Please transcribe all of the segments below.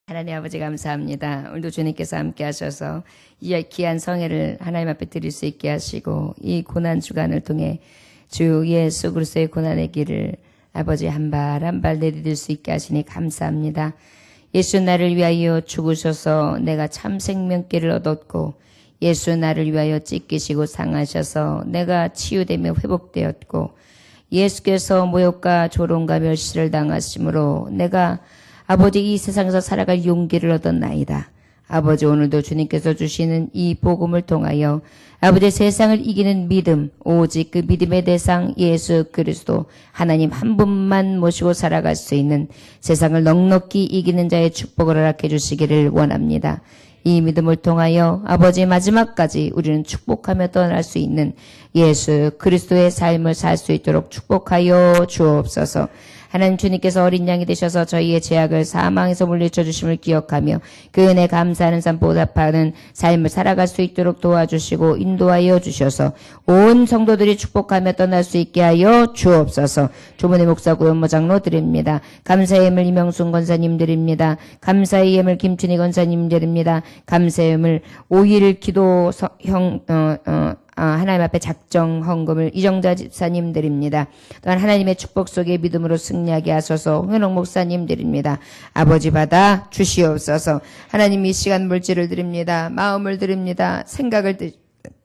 하나님 아버지 감사합니다. 오늘도 주님께서 함께 하셔서 이 귀한 성회를 하나님 앞에 드릴 수 있게 하시고 이 고난 주간을 통해 주 예수 그리스도의 고난의 길을 아버지 한 발 한 발 내디딜 수 있게 하시니 감사합니다. 예수 나를 위하여 죽으셔서 내가 참 생명길을 얻었고 예수 나를 위하여 찢기시고 상하셔서 내가 치유되며 회복되었고 예수께서 모욕과 조롱과 멸시를 당하심으로 내가 아버지 이 세상에서 살아갈 용기를 얻었나이다. 아버지 오늘도 주님께서 주시는 이 복음을 통하여 아버지 세상을 이기는 믿음, 오직 그 믿음의 대상 예수 그리스도 하나님 한 분만 모시고 살아갈 수 있는 세상을 넉넉히 이기는 자의 축복을 허락해 주시기를 원합니다. 이 믿음을 통하여 아버지 마지막까지 우리는 축복하며 떠날 수 있는 예수 그리스도의 삶을 살 수 있도록 축복하여 주옵소서. 하나님 주님께서 어린 양이 되셔서 저희의 죄악을 사망에서 물리쳐 주심을 기억하며 그 은혜 감사하는 삶 보답하는 삶을 살아갈 수 있도록 도와주시고 인도하여 주셔서 온 성도들이 축복하며 떠날 수 있게 하여 주옵소서. 조문의 목사 구현모 장로 드립니다. 감사의 예물 이명순 권사님 드립니다. 감사의 예물 김춘희 권사님 드립니다. 감사의 예물 5일 기도 하나님 앞에 작정 헌금을 이정자 집사님 드립니다. 또한 하나님의 축복 속에 믿음으로 승리하게 하소서. 홍현옥 목사님 드립니다. 아버지 받아 주시옵소서. 하나님 이 시간 물질을 드립니다. 마음을 드립니다. 생각을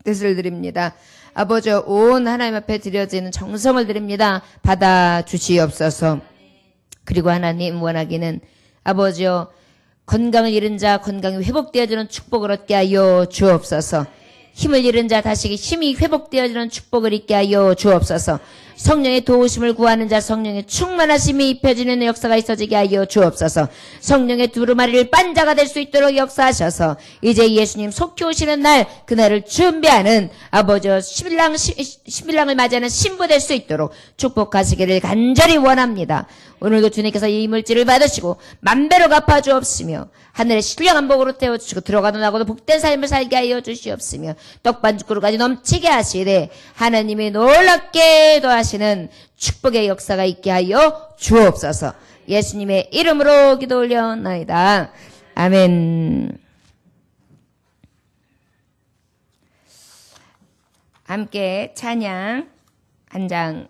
뜻을 드립니다. 아버지 온 하나님 앞에 드려지는 정성을 드립니다. 받아 주시옵소서. 그리고 하나님 원하기는 아버지여 건강을 잃은 자 건강이 회복되어지는 축복을 얻게 하여 주옵소서. 힘을 잃은 자 다시 힘이 회복되어지는 축복을 있게 하여 주옵소서. 성령의 도우심을 구하는 자 성령의 충만하심이 입혀지는 역사가 있어지게 하여 주옵소서. 성령의 두루마리를 빤자가 될 수 있도록 역사하셔서 이제 예수님 속히 오시는 날 그날을 준비하는 아버지 신랑을 맞이하는 신부 될 수 있도록 축복하시기를 간절히 원합니다. 오늘도 주님께서 이 물질을 받으시고 만배로 갚아주옵시며 하늘의 신령한 복으로 태워주시고 들어가도 나가도 복된 삶을 살게 하여 주시옵시며 떡반죽그릇까지 넘치게 하시되 하나님이 놀랍게 도하시는 축복의 역사가 있게 하여 주옵소서. 예수님의 이름으로 기도 올려나이다. 아멘. 함께 찬양 한 장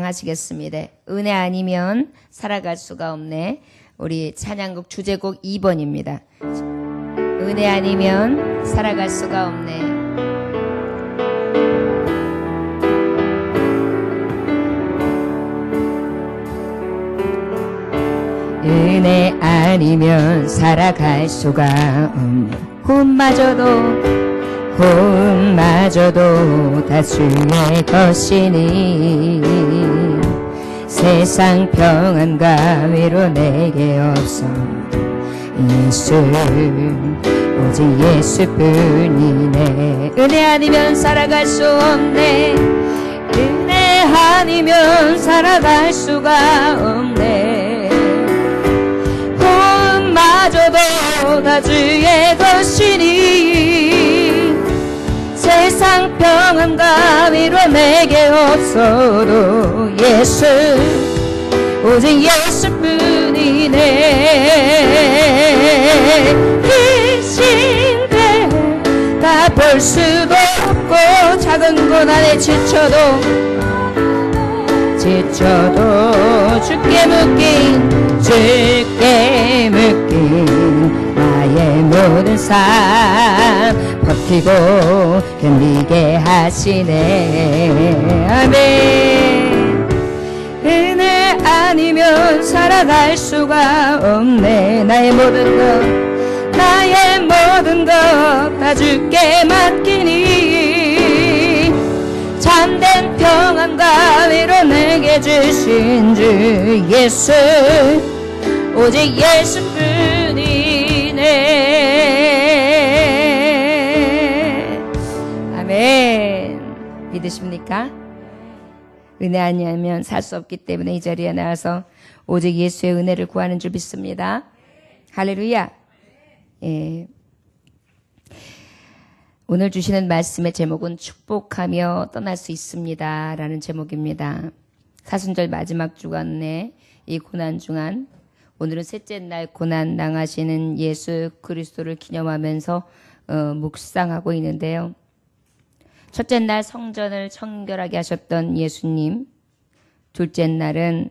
하시겠습니다. 은혜 아니면 살아갈 수가 없네. 우리 찬양곡 주제곡 2번입니다. 은혜 아니면 살아갈 수가 없네. 은혜 아니면 살아갈 수가 없네. 혼마저도 다수의 것이니 세상 평안과 위로 내게 없어. 예수 오직 예수뿐이네. 은혜 아니면 살아갈 수 없네. 은혜 아니면 살아갈 수가 없네. 혼마저도 다 주의 것이니 세상 평안과 위로 내게 없어도 예수 오직 예수뿐이네. 이 시대 다 볼 수도 없고 작은 고난에 지쳐도 주께 묶인 나의 모든 삶 버티고 견디게 하시네. 아멘. 은혜 아니면 살아갈 수가 없네. 나의 모든 것 다 주께 맡기니 참된 평안과 위로 내게 주신 주 예수 오직 예수뿐이네. 아멘. 믿으십니까? 은혜 아니하면 살 수 없기 때문에 이 자리에 나와서 오직 예수의 은혜를 구하는 줄 믿습니다. 할렐루야. 예. 오늘 주시는 말씀의 제목은 축복하며 떠날 수 있습니다 라는 제목입니다. 사순절 마지막 주간에 이 고난 중한 오늘은 셋째 날 고난 당하시는 예수 그리스도를 기념하면서 묵상하고 있는데요. 첫째 날 성전을 청결하게 하셨던 예수님, 둘째 날은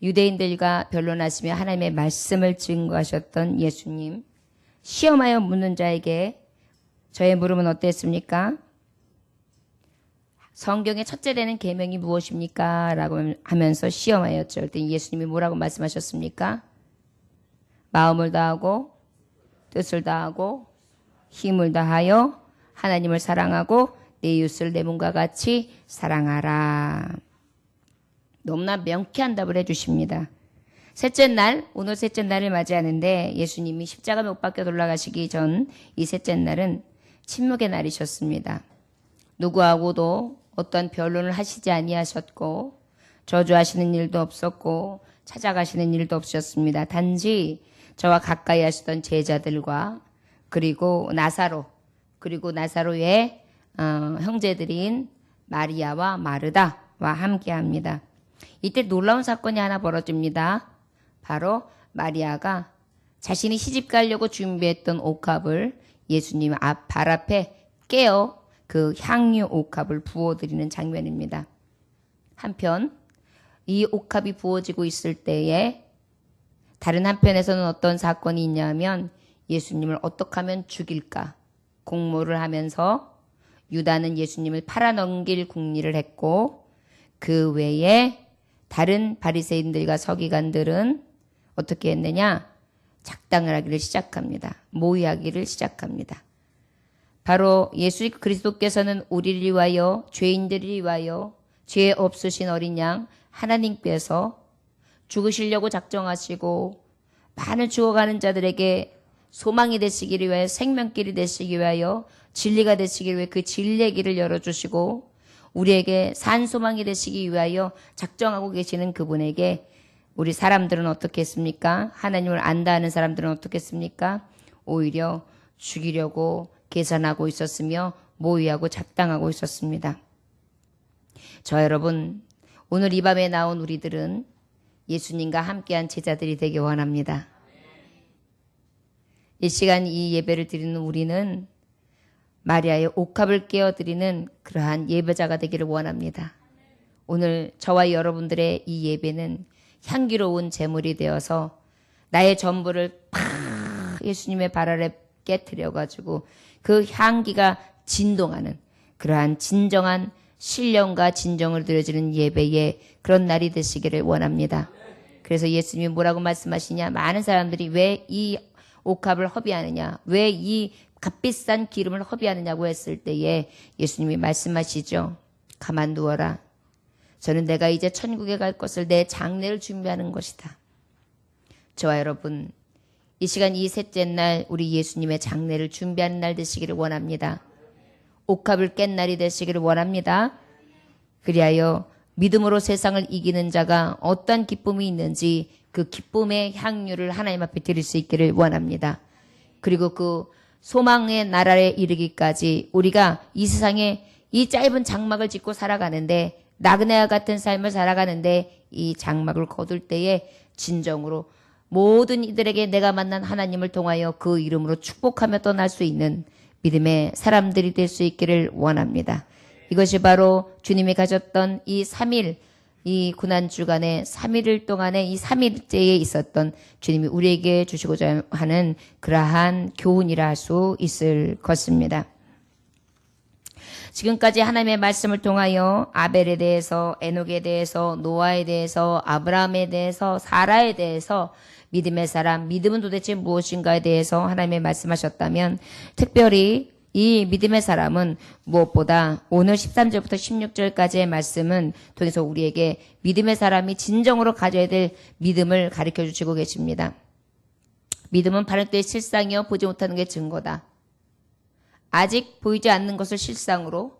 유대인들과 변론하시며 하나님의 말씀을 증거하셨던 예수님, 시험하여 묻는 자에게 저의 물음은 어땠습니까? 성경의 첫째 되는 계명이 무엇입니까? 라고 하면서 시험하였죠. 그때 예수님이 뭐라고 말씀하셨습니까? 마음을 다하고 뜻을 다하고 힘을 다하여 하나님을 사랑하고 내 이웃을 내 몸과 같이 사랑하라. 너무나 명쾌한 답을 해주십니다. 셋째 날, 오늘 셋째 날을 맞이하는데 예수님이 십자가 못 박혀 돌아가시기 전 이 셋째 날은 침묵의 날이셨습니다. 누구하고도 어떤 변론을 하시지 아니하셨고 저주하시는 일도 없었고 찾아가시는 일도 없으셨습니다. 단지 저와 가까이 하시던 제자들과 그리고 나사로의 형제들인 마리아와 마르다와 함께합니다. 이때 놀라운 사건이 하나 벌어집니다. 바로 마리아가 자신이 시집 가려고 준비했던 옥합을 예수님 발 앞에 깨어 그 향유 옥합을 부어드리는 장면입니다. 한편 이 옥합이 부어지고 있을 때에 다른 한편에서는 어떤 사건이 있냐면 예수님을 어떻게 하면 죽일까 공모를 하면서 유다는 예수님을 팔아넘길 궁리를 했고 그 외에 다른 바리새인들과 서기관들은 어떻게 했느냐? 작당을 하기를 시작합니다. 모의하기를 시작합니다. 바로 예수 그리스도께서는 우리를 위하여 죄인들을 위하여 죄 없으신 어린 양 하나님께서 죽으시려고 작정하시고 많은 죽어가는 자들에게 소망이 되시기를 위하여 생명길이 되시기 위하여 진리가 되시기를 위해 그 진리의 길을 열어주시고 우리에게 산 소망이 되시기 위하여 작정하고 계시는 그분에게 우리 사람들은 어떻게 했습니까? 하나님을 안다 하는 사람들은 어떻게 했습니까? 오히려 죽이려고 계산하고 있었으며 모의하고 작당하고 있었습니다. 저 여러분, 오늘 이 밤에 나온 우리들은 예수님과 함께한 제자들이 되기 원합니다. 이 시간 이 예배를 드리는 우리는 마리아의 옥합을 깨어드리는 그러한 예배자가 되기를 원합니다. 오늘 저와 여러분들의 이 예배는 향기로운 제물이 되어서 나의 전부를 팍 예수님의 발 아래 깨트려가지고 그 향기가 진동하는 그러한 진정한 신령과 진정을 드려지는 예배의 그런 날이 되시기를 원합니다. 그래서 예수님이 뭐라고 말씀하시냐? 많은 사람들이 왜 이 옥합을 허비하느냐? 왜 이 값비싼 기름을 허비하느냐고 했을 때에 예수님이 말씀하시죠. 가만 두어라. 저는 내가 이제 천국에 갈 것을 내 장례를 준비하는 것이다. 저와 여러분, 이 시간 이 셋째 날 우리 예수님의 장례를 준비하는 날 되시기를 원합니다. 옥합을 깬 날이 되시기를 원합니다. 그리하여 믿음으로 세상을 이기는 자가 어떤 기쁨이 있는지 그 기쁨의 향유를 하나님 앞에 드릴 수 있기를 원합니다. 그리고 그 소망의 나라에 이르기까지 우리가 이 세상에 이 짧은 장막을 짓고 살아가는데 나그네와 같은 삶을 살아가는데 이 장막을 거둘 때에 진정으로 모든 이들에게 내가 만난 하나님을 통하여 그 이름으로 축복하며 떠날 수 있는 믿음의 사람들이 될 수 있기를 원합니다. 이것이 바로 주님이 가졌던 이 3일, 이 고난주간의 3일 동안의 이 3일째에 있었던 주님이 우리에게 주시고자 하는 그러한 교훈이라 할 수 있을 것입니다. 지금까지 하나님의 말씀을 통하여 아벨에 대해서, 에녹에 대해서, 노아에 대해서, 아브라함에 대해서, 사라에 대해서 믿음의 사람, 믿음은 도대체 무엇인가에 대해서 하나님의 말씀하셨다면 특별히 이 믿음의 사람은 무엇보다 오늘 13절부터 16절까지의 말씀은 통해서 우리에게 믿음의 사람이 진정으로 가져야 될 믿음을 가르쳐 주시고 계십니다. 믿음은 바른 때의 실상이요 보지 못하는 게 증거다. 아직 보이지 않는 것을 실상으로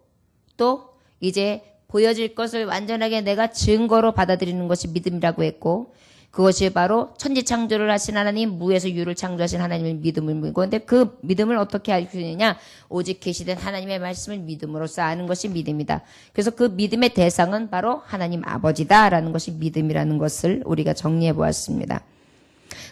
또 이제 보여질 것을 완전하게 내가 증거로 받아들이는 것이 믿음이라고 했고 그것이 바로 천지창조를 하신 하나님, 무에서 유를 창조하신 하나님의 믿음을 믿고 그런데 그 믿음을 어떻게 알 수 있느냐? 오직 계시된 하나님의 말씀을 믿음으로써 아는 것이 믿음이다. 그래서 그 믿음의 대상은 바로 하나님 아버지다라는 것이 믿음이라는 것을 우리가 정리해 보았습니다.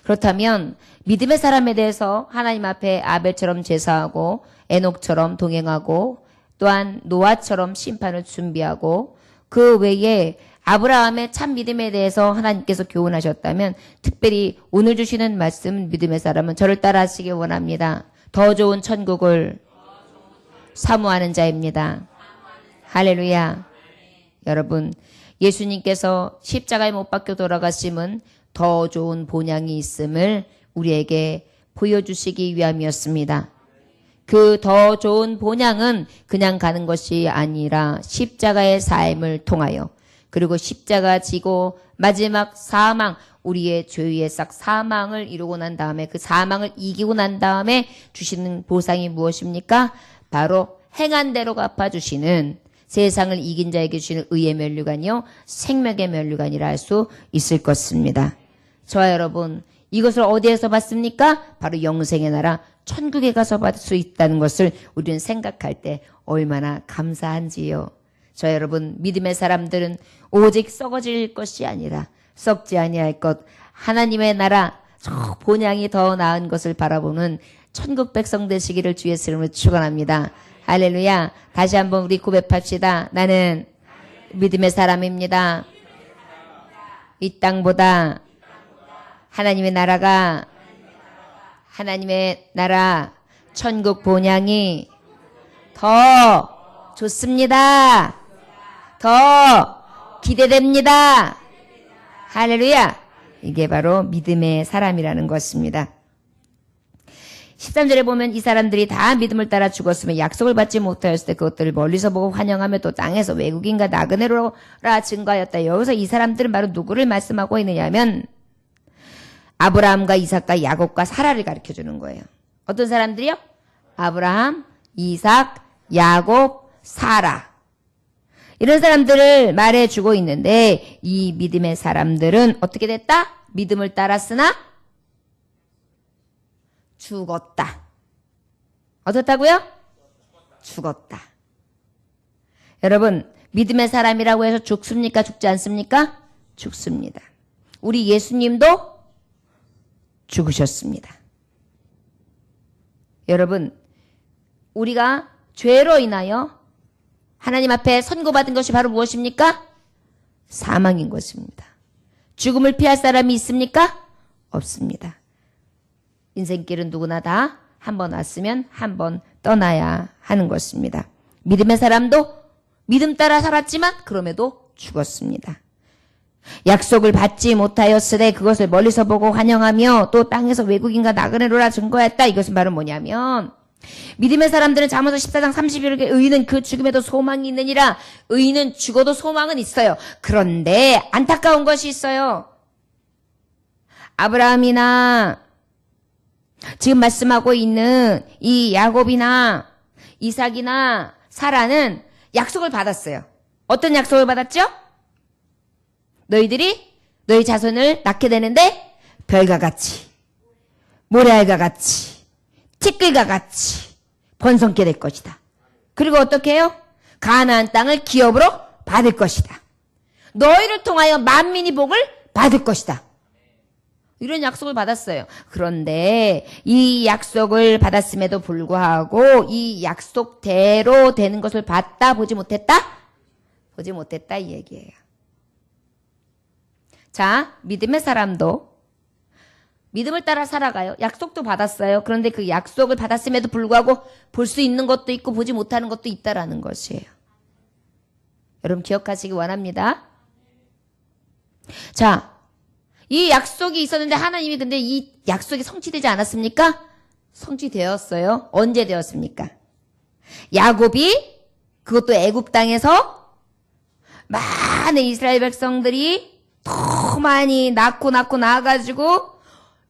그렇다면 믿음의 사람에 대해서 하나님 앞에 아벨처럼 제사하고 에녹처럼 동행하고 또한 노아처럼 심판을 준비하고 그 외에 아브라함의 참 믿음에 대해서 하나님께서 교훈하셨다면 특별히 오늘 주시는 말씀 믿음의 사람은 저를 따라 하시길 원합니다. 더 좋은 천국을 사모하는 자입니다. 할렐루야. 여러분, 예수님께서 십자가에 못 박혀 돌아가심은 더 좋은 본향이 있음을 우리에게 보여주시기 위함이었습니다. 그 더 좋은 본향은 그냥 가는 것이 아니라 십자가의 삶을 통하여 그리고 십자가 지고 마지막 사망, 우리의 죄의 싹 사망을 이루고 난 다음에 그 사망을 이기고 난 다음에 주시는 보상이 무엇입니까? 바로 행한 대로 갚아주시는 세상을 이긴 자에게 주시는 의의 면류관이요 생명의 면류관이라 할 수 있을 것입니다. 저와 여러분, 이것을 어디에서 받습니까? 바로 영생의 나라 천국에 가서 받을 수 있다는 것을 우리는 생각할 때 얼마나 감사한지요. 저 여러분, 믿음의 사람들은 오직 썩어질 것이 아니라 썩지 아니할 것, 하나님의 나라 저 본향이 더 나은 것을 바라보는 천국 백성 되시기를 주의 이름으로 축원합니다. 할렐루야. 다시 한번 우리 고백합시다. 나는 믿음의 사람입니다. 이 땅보다 하나님의 나라가 하나님의 나라 천국 본향이 더 좋습니다. 더 기대됩니다. 할렐루야. 이게 바로 믿음의 사람이라는 것입니다. 13절에 보면 이 사람들이 다 믿음을 따라 죽었으면 약속을 받지 못하였을 때 그것들을 멀리서 보고 환영하며 또 땅에서 외국인과 나그네로라 증거하였다. 여기서 이 사람들은 바로 누구를 말씀하고 있느냐 하면 아브라함과 이삭과 야곱과 사라를 가르쳐주는 거예요. 어떤 사람들이요? 아브라함, 이삭, 야곱, 사라. 이런 사람들을 말해주고 있는데 이 믿음의 사람들은 어떻게 됐다? 믿음을 따랐으나 죽었다. 어떻다고요? 죽었다. 여러분, 믿음의 사람이라고 해서 죽습니까? 죽지 않습니까? 죽습니다. 우리 예수님도 죽으셨습니다. 여러분, 우리가 죄로 인하여 하나님 앞에 선고받은 것이 바로 무엇입니까? 사망인 것입니다. 죽음을 피할 사람이 있습니까? 없습니다. 인생길은 누구나 다 한 번 왔으면 한 번 떠나야 하는 것입니다. 믿음의 사람도 믿음 따라 살았지만 그럼에도 죽었습니다. 약속을 받지 못하였으되 그것을 멀리서 보고 환영하며 또 땅에서 외국인과 나그네로라 증거했다. 이것은 바로 뭐냐면 믿음의 사람들은 잠언서 14장 31절에 의인은 그 죽음에도 소망이 있느니라. 의인은 죽어도 소망은 있어요. 그런데 안타까운 것이 있어요. 아브라함이나 지금 말씀하고 있는 이 야곱이나 이삭이나 사라는 약속을 받았어요. 어떤 약속을 받았죠? 너희들이 너희 자손을 낳게 되는데 별과 같이 모래알과 같이 티끌과 같이 번성케 될 것이다. 그리고 어떻게 해요? 가나안 땅을 기업으로 받을 것이다. 너희를 통하여 만민이 복을 받을 것이다. 이런 약속을 받았어요. 그런데 이 약속을 받았음에도 불구하고 이 약속대로 되는 것을 봤다? 보지 못했다? 보지 못했다 이 얘기예요. 자, 믿음의 사람도 믿음을 따라 살아가요. 약속도 받았어요. 그런데 그 약속을 받았음에도 불구하고 볼 수 있는 것도 있고 보지 못하는 것도 있다라는 것이에요. 여러분 기억하시기 원합니다. 자, 이 약속이 있었는데 하나님이 근데 이 약속이 성취되지 않았습니까? 성취되었어요. 언제 되었습니까? 야곱이 그것도 애굽 땅에서 많은 이스라엘 백성들이 더 많이 낳고 낳아가지고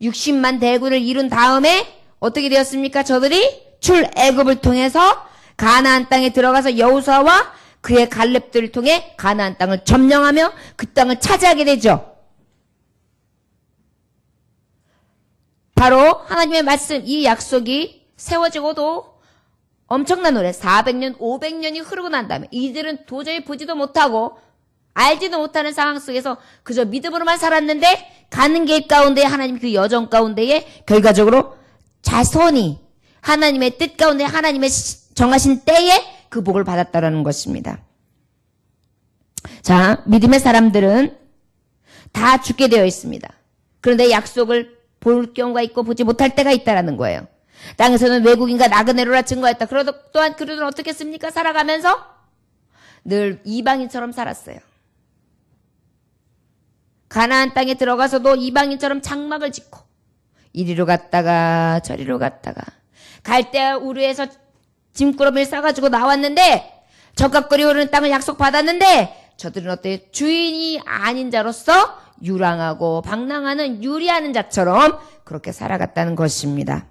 60만 대군을 이룬 다음에 어떻게 되었습니까? 저들이 출애굽을 통해서 가나안 땅에 들어가서 여호수아와 그의 갈렙들을 통해 가나안 땅을 점령하며 그 땅을 차지하게 되죠. 바로 하나님의 말씀, 이 약속이 세워지고도 엄청난 오래 400년, 500년이 흐르고 난 다음에 이들은 도저히 보지도 못하고 알지도 못하는 상황 속에서 그저 믿음으로만 살았는데 가는 길 가운데 하나님 그 여정 가운데에 결과적으로 자손이 하나님의 뜻 가운데 하나님의 정하신 때에 그 복을 받았다라는 것입니다. 자, 믿음의 사람들은 다 죽게 되어 있습니다. 그런데 약속을 볼 경우가 있고 보지 못할 때가 있다라는 거예요. 땅에서는 외국인과 나그네로라 증거했다. 또한 그들은 어떻게 했습니까? 살아가면서 늘 이방인처럼 살았어요. 가나안 땅에 들어가서도 이방인처럼 장막을 짓고 이리로 갔다가 저리로 갔다가 갈대아 우르에서 짐꾸러미를 싸가지고 나왔는데 적각거리 오르는 땅을 약속받았는데 저들은 어때요? 주인이 아닌 자로서 유랑하고 방랑하는 유리하는 자처럼 그렇게 살아갔다는 것입니다.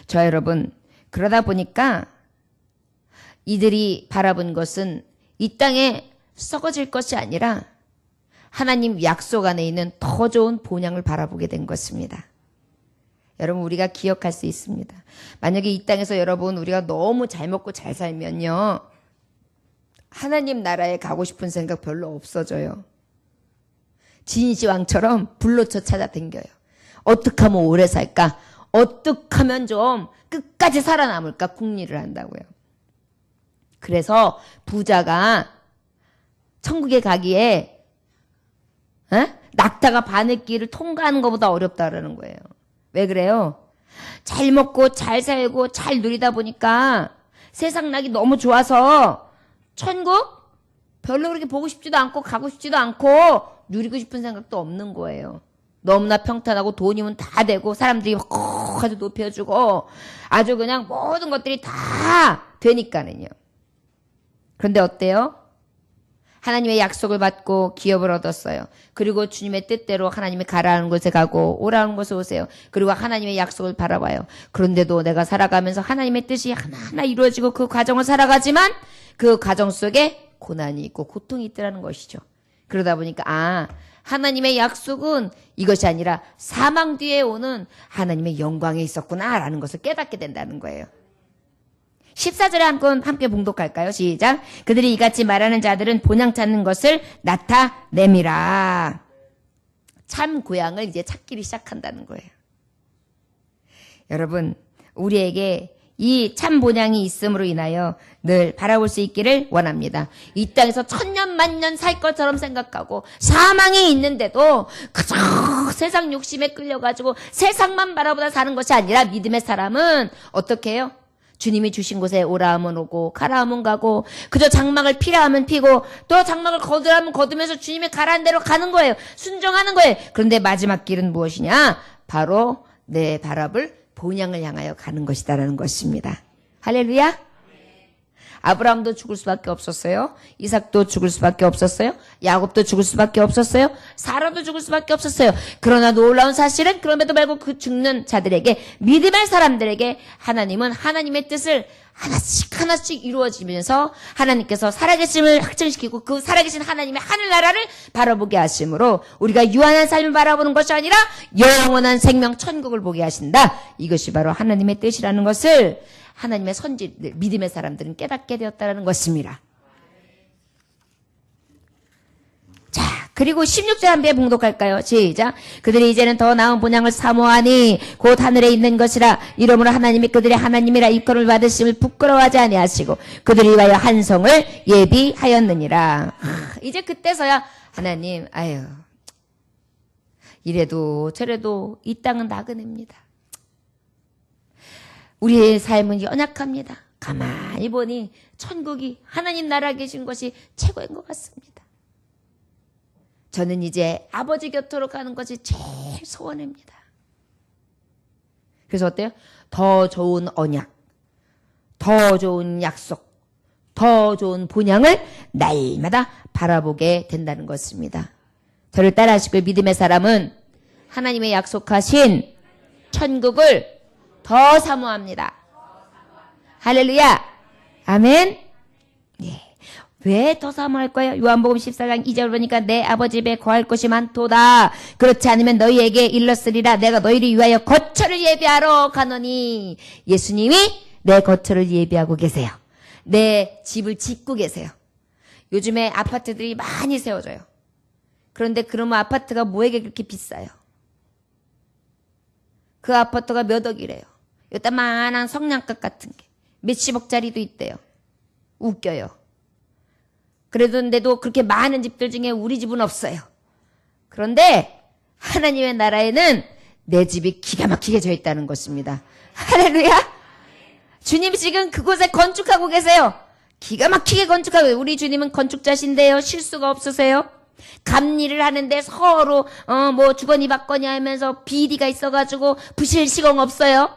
저 여러분, 그러다 보니까 이들이 바라본 것은 이 땅에 썩어질 것이 아니라 하나님 약속 안에 있는 더 좋은 본향을 바라보게 된 것입니다. 여러분, 우리가 기억할 수 있습니다. 만약에 이 땅에서 여러분 우리가 너무 잘 먹고 잘 살면요, 하나님 나라에 가고 싶은 생각 별로 없어져요. 진시황처럼 불로쳐 찾아댕겨요. 어떻게 하면 오래 살까? 어떻게 하면 좀 끝까지 살아남을까? 궁리를 한다고요. 그래서 부자가 천국에 가기에 낙타가 바늘길을 통과하는 것보다 어렵다라는 거예요. 왜 그래요? 잘 먹고 잘 살고 잘 누리다 보니까 세상 낙이 너무 좋아서 천국 별로 그렇게 보고 싶지도 않고 가고 싶지도 않고 누리고 싶은 생각도 없는 거예요. 너무나 평탄하고 돈이면 다 되고 사람들이 아주 높여주고 아주 그냥 모든 것들이 다 되니까는요. 그런데 어때요? 하나님의 약속을 받고 기업을 얻었어요. 그리고 주님의 뜻대로 하나님이 가라는 곳에 가고 오라는 곳에 오세요. 그리고 하나님의 약속을 바라봐요. 그런데도 내가 살아가면서 하나님의 뜻이 하나하나 이루어지고 그 과정을 살아가지만 그 과정 속에 고난이 있고 고통이 있더라는 것이죠. 그러다 보니까 하나님의 약속은 이것이 아니라 사망 뒤에 오는 하나님의 영광에 있었구나라는 것을 깨닫게 된다는 거예요. 14절에 함께 봉독할까요? 시작. 그들이 이같이 말하는 자들은 본향 찾는 것을 나타내미라. 참 고향을 이제 찾기를 시작한다는 거예요. 여러분, 우리에게 이 참 본향이 있음으로 인하여 늘 바라볼 수 있기를 원합니다. 이 땅에서 천년 만년 살 것처럼 생각하고 사망이 있는데도 그저 세상 욕심에 끌려가지고 세상만 바라보다 사는 것이 아니라 믿음의 사람은 어떻게 해요? 주님이 주신 곳에 오라 하면 오고 가라 하면 가고 그저 장막을 피라 하면 피고 또 장막을 거두라 하면 거두면서 주님이 가라는 대로 가는 거예요. 순종하는 거예요. 그런데 마지막 길은 무엇이냐? 바로 내 바라볼 본향을 향하여 가는 것이다라는 것입니다. 할렐루야. 아브라함도 죽을 수밖에 없었어요. 이삭도 죽을 수밖에 없었어요. 야곱도 죽을 수밖에 없었어요. 사라도 죽을 수밖에 없었어요. 그러나 놀라운 사실은 그럼에도 불구하고 그 죽는 자들에게 믿음의 사람들에게 하나님은 하나님의 뜻을 하나씩 하나씩 이루어지면서 하나님께서 살아계심을 확증시키고 그 살아계신 하나님의 하늘나라를 바라보게 하심으로 우리가 유한한 삶을 바라보는 것이 아니라 영원한 생명 천국을 보게 하신다. 이것이 바로 하나님의 뜻이라는 것을 하나님의 선지들, 믿음의 사람들은 깨닫게 되었다는 것입니다. 자, 그리고 16절 한번 봉독할까요? 시작. 그들이 이제는 더 나은 본향을 사모하니 곧 하늘에 있는 것이라. 이러므로 하나님이 그들의 하나님이라 일컬음을 받으심을 부끄러워하지 아니하시고 그들이 위하여 한 성을 예비하였느니라. 이제 그때서야 하나님, 이래도 저래도 이 땅은 나그네입니다. 우리의 삶은 연약합니다. 가만히 보니 천국이 하나님 나라에 계신 것이 최고인 것 같습니다. 저는 이제 아버지 곁으로 가는 것이 제일 소원입니다. 그래서 어때요? 더 좋은 언약, 더 좋은 약속, 더 좋은 본향을 날마다 바라보게 된다는 것입니다. 저를 따라하시고 믿음의 사람은 하나님의 약속하신 천국을 더 사모합니다. 할렐루야. 아멘. 예. 왜 더 사모할 거예요? 요한복음 14장 2절 보니까 내 아버지 집에 거할 곳이 많도다. 그렇지 않으면 너희에게 일렀으리라. 내가 너희를 위하여 거처를 예비하러 가노니. 예수님이 내 거처를 예비하고 계세요. 내 집을 짓고 계세요. 요즘에 아파트들이 많이 세워져요. 그런데 그러면 아파트가 뭐에게 그렇게 비싸요? 그 아파트가 몇 억이래요. 요따만한 성냥갑 같은 게 몇십억짜리도 있대요. 웃겨요. 그런데도 그렇게 많은 집들 중에 우리 집은 없어요. 그런데 하나님의 나라에는 내 집이 기가 막히게 져 있다는 것입니다. 할렐루야! 주님 지금 그곳에 건축하고 계세요. 기가 막히게 건축하고, 우리 주님은 건축자신데요. 실수가 없으세요. 감리를 하는데 서로 뭐 주거니 받거니 하면서 비리가 있어가지고 부실 시공 없어요.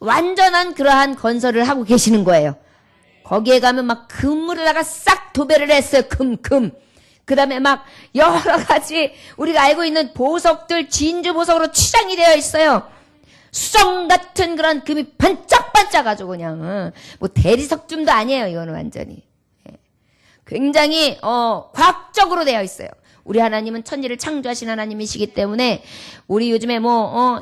완전한 그러한 건설을 하고 계시는 거예요. 거기에 가면 막 금으로다가 싹 도배를 했어요. 금. 그 다음에 막 여러 가지 우리가 알고 있는 보석들 진주 보석으로 치장이 되어 있어요. 수정 같은 그런 금이 반짝반짝가지고 그냥 뭐 대리석줌도 아니에요. 이거는 완전히 굉장히 과학적으로 되어 있어요. 우리 하나님은 천지를 창조하신 하나님이시기 때문에 우리 요즘에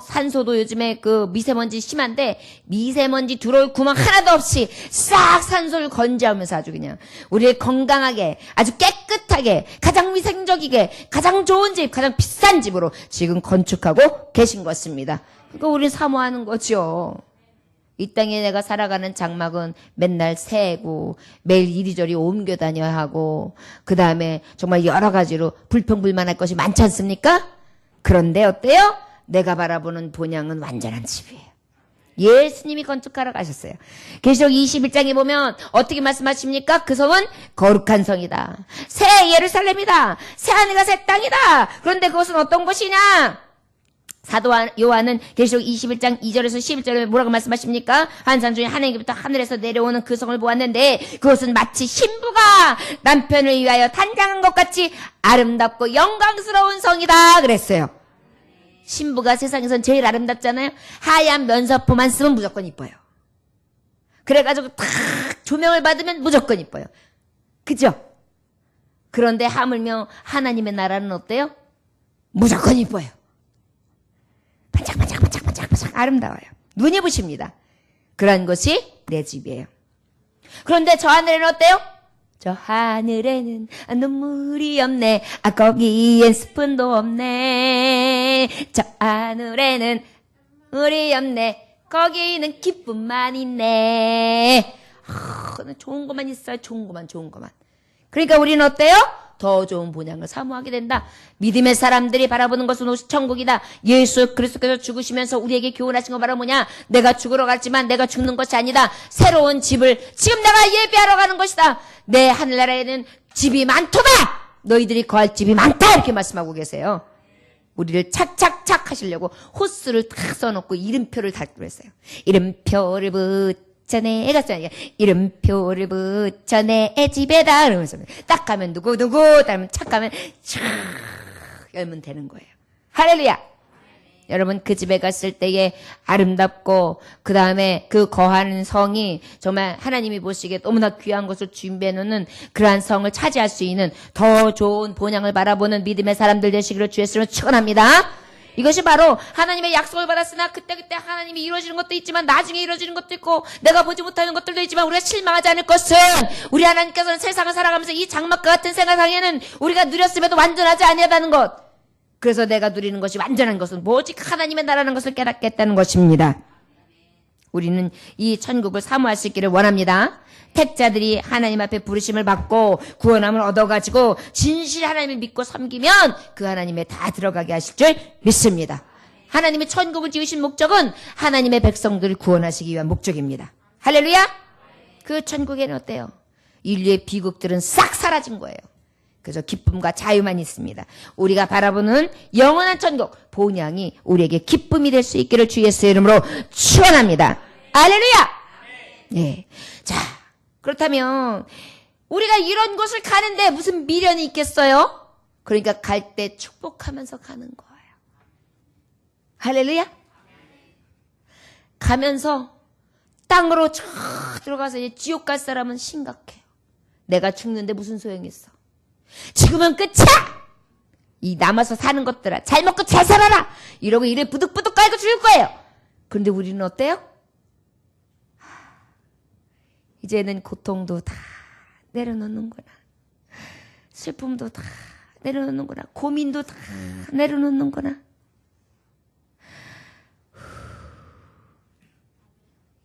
산소도 요즘에 그 미세먼지 심한데 미세먼지 들어올 구멍 하나도 없이 싹 산소를 건조하면서 아주 그냥 우리를 건강하게 아주 깨끗하게 가장 위생적이게 가장 좋은 집 가장 비싼 집으로 지금 건축하고 계신 것입니다. 그러니까 우리는 사모하는 거죠. 이 땅에 내가 살아가는 장막은 맨날 새고 매일 이리저리 옮겨 다녀야 하고 그 다음에 정말 여러 가지로 불평불만할 것이 많지 않습니까? 그런데 어때요? 내가 바라보는 본향은 완전한 집이에요. 예수님이 건축하러 가셨어요. 계시록 21장에 보면 어떻게 말씀하십니까? 그 성은 거룩한 성이다. 새 예루살렘이다. 새 하늘과 새 땅이다. 그런데 그것은 어떤 것이냐? 사도 요한은 계시록 21장 2절에서 11절에 뭐라고 말씀하십니까? 환상 중에 하나님께부터 하늘에서 내려오는 그 성을 보았는데 그것은 마치 신부가 남편을 위하여 단장한 것 같이 아름답고 영광스러운 성이다 그랬어요. 신부가 세상에선 제일 아름답잖아요. 하얀 면사포만 쓰면 무조건 이뻐요. 그래가지고 탁 조명을 받으면 무조건 이뻐요. 그죠? 그런데 하물며 하나님의 나라는 어때요? 무조건 이뻐요. 반짝반짝 아름다워요. 눈이 부십니다. 그런 것이 내 집이에요. 그런데 저 하늘에는 어때요? 저 하늘에는 눈물이 없네. 거기엔 스푼도 없네. 저 하늘에는 물이 없네. 거기는 기쁨만 있네. 좋은 것만 있어요. 좋은 것만. 그러니까 우리는 어때요? 더 좋은 본향을 사모하게 된다. 믿음의 사람들이 바라보는 것은 오직 천국이다. 예수 그리스도께서 죽으시면서 우리에게 교훈하신 거 바로 뭐냐? 내가 죽으러 갔지만 내가 죽는 것이 아니다. 새로운 집을 지금 내가 예배하러 가는 것이다. 내 하늘나라에는 집이 많도다. 너희들이 거할 집이 많다. 이렇게 말씀하고 계세요. 우리를 착착착 하시려고 호스를 탁 써놓고 이름표를 달기로 했어요. 이름표를 붙여 내가 써야 이름표를 붙여 내 집에다. 그러면서 딱 가면 누구 따르면 착 가면 촥 열면 되는 거예요. 할렐루야. 여러분 그 집에 갔을 때에 아름답고 그 다음에 그 거하는 성이 정말 하나님이 보시기에 너무나 귀한 것을 준비해 놓는 그러한 성을 차지할 수 있는 더 좋은 본향을 바라보는 믿음의 사람들 되시기를 주의 이름으로 축원합니다. 이것이 바로 하나님의 약속을 받았으나 그때그때 하나님이 이루어지는 것도 있지만 나중에 이루어지는 것도 있고 내가 보지 못하는 것들도 있지만 우리가 실망하지 않을 것은 우리 하나님께서는 세상을 살아가면서 이 장막과 같은 세상에는 우리가 누렸음에도 완전하지 아니하다는 것. 그래서 내가 누리는 것이 완전한 것은 오직 하나님의 나라는 것을 깨닫겠다는 것입니다. 우리는 이 천국을 사모할 수 있기를 원합니다. 택자들이 하나님 앞에 부르심을 받고 구원함을 얻어가지고 진실히 하나님을 믿고 섬기면 그 하나님에 다 들어가게 하실 줄 믿습니다. 하나님의 천국을 지으신 목적은 하나님의 백성들을 구원하시기 위한 목적입니다. 할렐루야. 그 천국에는 어때요? 인류의 비극들은 싹 사라진 거예요. 그래서 기쁨과 자유만 있습니다. 우리가 바라보는 영원한 천국, 본향이 우리에게 기쁨이 될 수 있기를 주 예수의 이름으로 축원합니다. 할렐루야. 예. 자, 그렇다면 우리가 이런 곳을 가는데 무슨 미련이 있겠어요? 그러니까 갈 때 축복하면서 가는 거예요. 할렐루야. 가면서 땅으로 쫙 들어가서 이제 지옥 갈 사람은 심각해요. 내가 죽는데 무슨 소용이 있어? 지금은 끝이야! 이 남아서 사는 것들아, 잘 먹고 잘 살아라! 이러고 이래 부득부득 깔고 죽을 거예요. 그런데 우리는 어때요? 이제는 고통도 다 내려놓는구나. 슬픔도 다 내려놓는구나. 고민도 다 내려놓는구나.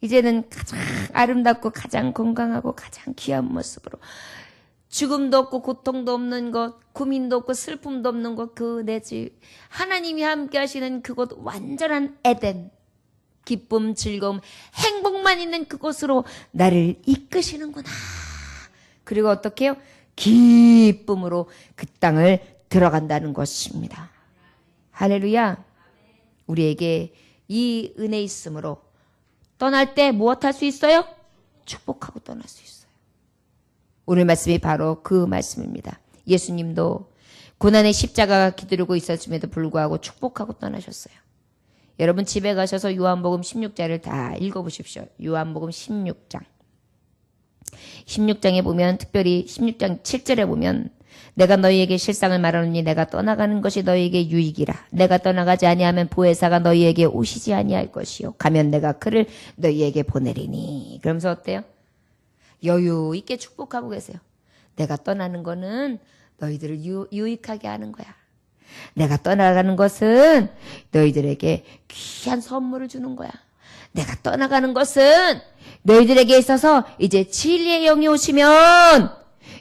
이제는 가장 아름답고 가장 건강하고 가장 귀한 모습으로 죽음도 없고 고통도 없는 것, 고민도 없고 슬픔도 없는 것, 그 내 집, 하나님이 함께 하시는 그곳 완전한 에덴, 기쁨, 즐거움, 행복만 있는 그곳으로 나를 이끄시는구나. 그리고 어떻게 해요? 기쁨으로 그 땅을 들어간다는 것입니다. 할렐루야. 우리에게 이 은혜 있으므로 떠날 때 무엇 할 수 있어요? 축복하고 떠날 수 있어요. 오늘 말씀이 바로 그 말씀입니다. 예수님도 고난의 십자가가 기다리고 있었음에도 불구하고 축복하고 떠나셨어요. 여러분 집에 가셔서 요한복음 16장을 다 읽어보십시오. 요한복음 16장. 16장에 보면 특별히 16장 7절에 보면 내가 너희에게 실상을 말하노니 내가 떠나가는 것이 너희에게 유익이라. 내가 떠나가지 아니하면 보혜사가 너희에게 오시지 아니할 것이요. 가면 내가 그를 너희에게 보내리니. 그러면서 어때요? 여유 있게 축복하고 계세요. 내가 떠나는 거는 너희들을 유익하게 하는 거야. 내가 떠나가는 것은 너희들에게 귀한 선물을 주는 거야. 내가 떠나가는 것은 너희들에게 있어서 이제 진리의 영이 오시면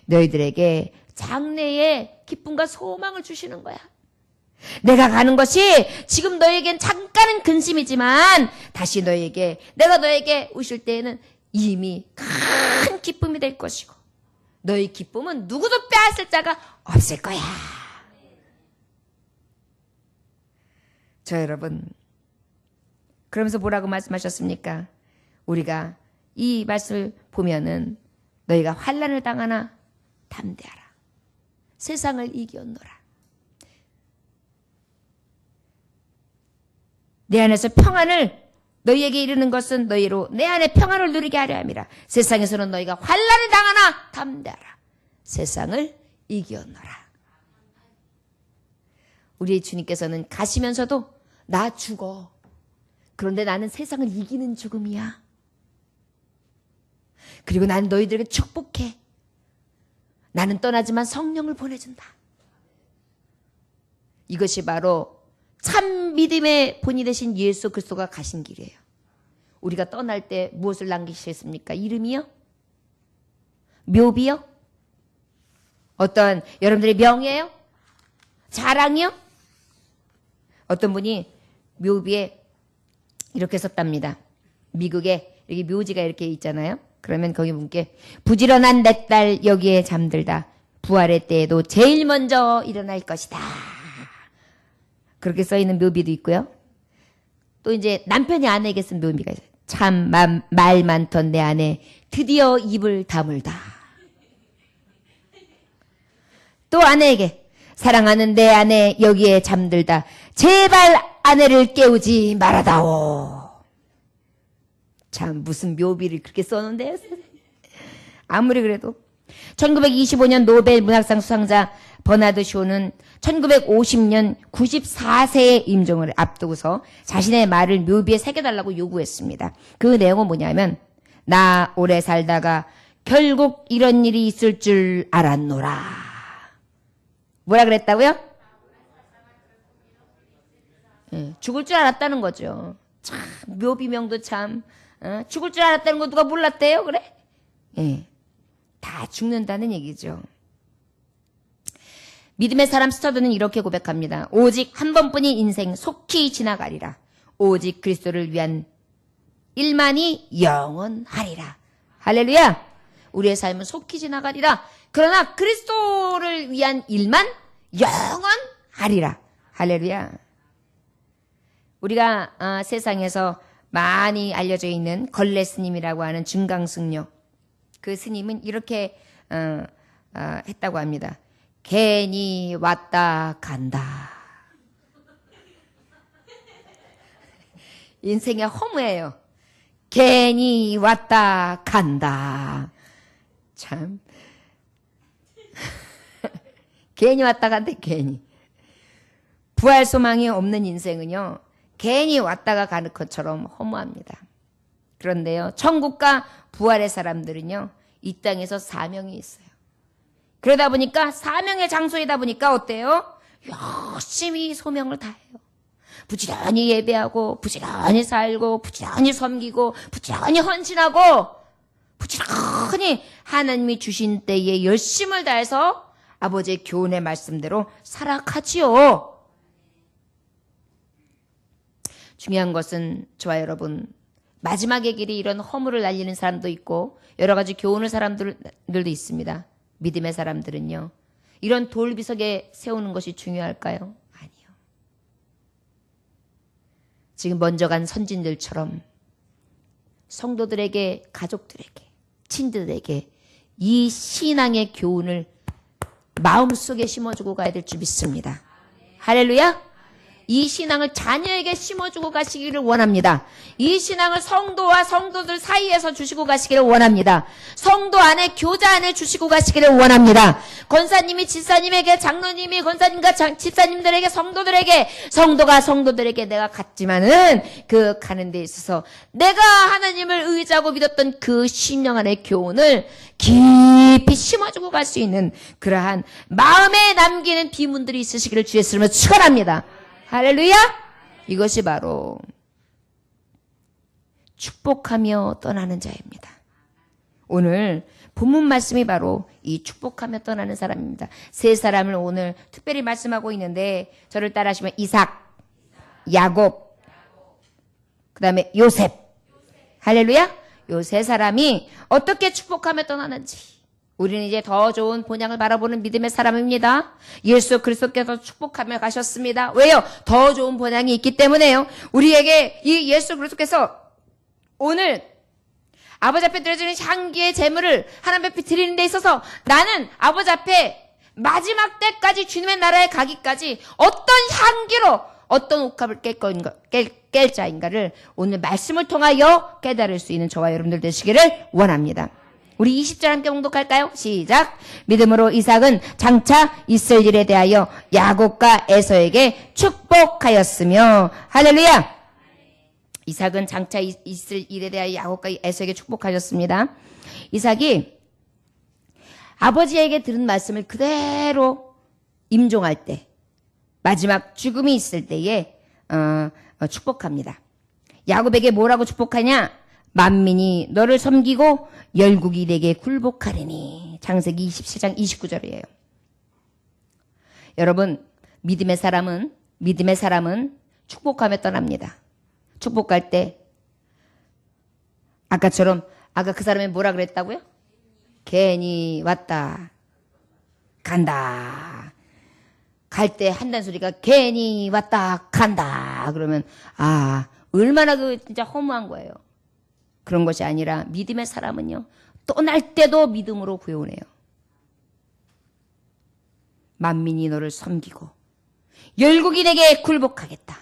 너희들에게 장래의 기쁨과 소망을 주시는 거야. 내가 가는 것이 지금 너희에겐 잠깐은 근심이지만 다시 내가 너에게 오실 때에는 이미 큰 기쁨이 될 것이고 너희 기쁨은 누구도 빼앗을 자가 없을 거야. 저 여러분, 그러면서 뭐라고 말씀하셨습니까? 우리가 이 말씀을 보면은 너희가 환난을 당하나 담대하라. 세상을 이겨노라. 내 안에서 평안을 너희에게 이르는 것은 너희로 내 안에 평안을 누리게 하려 함이라. 세상에서는 너희가 환난을 당하나 담대하라. 세상을 이겨노라. 우리 주님께서는 가시면서도 나 죽어. 그런데 나는 세상을 이기는 죽음이야. 그리고 난 너희들에게 축복해. 나는 떠나지만 성령을 보내준다. 이것이 바로 참 믿음의 본이 되신 예수 그리스도가 가신 길이에요. 우리가 떠날 때 무엇을 남기셨습니까? 이름이요? 묘비요? 어떤 여러분들의 명예요? 자랑이요? 어떤 분이 묘비에 이렇게 썼답니다. 미국에 여기 묘지가 이렇게 있잖아요. 그러면 거기 분께 부지런한 내 딸 여기에 잠들다 부활의 때에도 제일 먼저 일어날 것이다. 그렇게 써있는 묘비도 있고요. 또 이제 남편이 아내에게 쓴 묘비가 있어요. 참 말 많던 내 아내 드디어 입을 다물다. 또 아내에게 사랑하는 내 아내 여기에 잠들다 제발 아내를 깨우지 말아다오. 참 무슨 묘비를 그렇게 써놓은데요. 아무리 그래도 1925년 노벨 문학상 수상자 버나드 쇼는 1950년 94세의 임종을 앞두고서 자신의 말을 묘비에 새겨달라고 요구했습니다. 그 내용은 뭐냐면 나 오래 살다가 결국 이런 일이 있을 줄 알았노라. 뭐라 그랬다고요? 죽을 줄 알았다는 거죠. 참 묘비명도 참 죽을 줄 알았다는 거 누가 몰랐대요? 그래? 다 죽는다는 얘기죠. 믿음의 사람 스터드는 이렇게 고백합니다. 오직 한 번뿐인 인생 속히 지나가리라. 오직 그리스도를 위한 일만이 영원하리라. 할렐루야. 우리의 삶은 속히 지나가리라. 그러나 그리스도를 위한 일만 영원하리라. 할렐루야. 우리가 세상에서 많이 알려져 있는 걸레 스님이라고 하는 증강승려, 그 스님은 이렇게 했다고 합니다. 괜히 왔다 간다. 인생의 허무예요. 괜히 왔다 간다. 참 괜히 왔다 간다. 괜히 부활 소망이 없는 인생은요 괜히 왔다가 가는 것처럼 허무합니다. 그런데요 천국과 부활의 사람들은요 이 땅에서 사명이 있어요. 그러다 보니까 사명의 장소이다 보니까 어때요? 열심히 소명을 다해요. 부지런히 예배하고 부지런히 살고 부지런히 섬기고 부지런히 헌신하고 부지런히 하나님이 주신 때에 열심을 다해서 아버지의 교훈의 말씀대로 살아가지요. 중요한 것은 저와 여러분, 마지막의 길이 이런 허물을 날리는 사람도 있고 여러 가지 교훈을 사람들도 있습니다. 믿음의 사람들은요, 이런 돌비석에 세우는 것이 중요할까요? 아니요. 지금 먼저 간 선진들처럼 성도들에게, 가족들에게, 친구들에게 이 신앙의 교훈을 마음속에 심어주고 가야 될 줄 믿습니다. 할렐루야. 이 신앙을 자녀에게 심어주고 가시기를 원합니다. 이 신앙을 성도와 성도들 사이에서 주시고 가시기를 원합니다. 성도 안에, 교자 안에 주시고 가시기를 원합니다. 권사님이 집사님에게, 장로님이 권사님과 집사님들에게, 성도들에게, 성도가 성도들에게 내가 갔지만은 그 가는 데 있어서 내가 하나님을 의지하고 믿었던 그 신령 안의 교훈을 깊이 심어주고 갈 수 있는 그러한 마음에 남기는 비문들이 있으시기를 주의 이름으로 축원합니다. 할렐루야! 이것이 바로 축복하며 떠나는 자입니다. 오늘 본문 말씀이 바로 이 축복하며 떠나는 사람입니다. 세 사람을 오늘 특별히 말씀하고 있는데 저를 따라하시면 이삭, 야곱, 그 다음에 요셉. 할렐루야! 요 세 사람이 어떻게 축복하며 떠나는지 우리는 이제 더 좋은 본향을 바라보는 믿음의 사람입니다. 예수 그리스도께서 축복하며 가셨습니다. 왜요? 더 좋은 본향이 있기 때문에요. 우리에게 이 예수 그리스도께서 오늘 아버지 앞에 드려지는 향기의 제물을 하나님 앞에 드리는 데 있어서 나는 아버지 앞에 마지막 때까지 주님의 나라에 가기까지 어떤 향기로 어떤 옥합을 깰 자인가를 오늘 말씀을 통하여 깨달을 수 있는 저와 여러분들 되시기를 원합니다. 우리 20절 함께 봉독할까요? 시작. 믿음으로 이삭은 장차 있을 일에 대하여 야곱과 에서에게 축복하였으며. 할렐루야. 이삭은 장차 있을 일에 대하여 야곱과 에서에게 축복하셨습니다. 이삭이 아버지에게 들은 말씀을 그대로 임종할 때, 마지막 죽음이 있을 때에 축복합니다. 야곱에게 뭐라고 축복하냐? 만민이 너를 섬기고 열국이 내게 굴복하리니. 창세기 27장 29절이에요. 여러분, 믿음의 사람은 축복하며 떠납니다. 축복할 때 아까처럼, 아까 그 사람이 뭐라 그랬다고요? 괜히 왔다 간다. 갈 때 한다는 소리가 괜히 왔다 간다. 그러면 얼마나 진짜 허무한 거예요. 그런 것이 아니라 믿음의 사람은요, 떠날 때도 믿음으로 구원해요. 만민이 너를 섬기고 열국이 내게 굴복하겠다.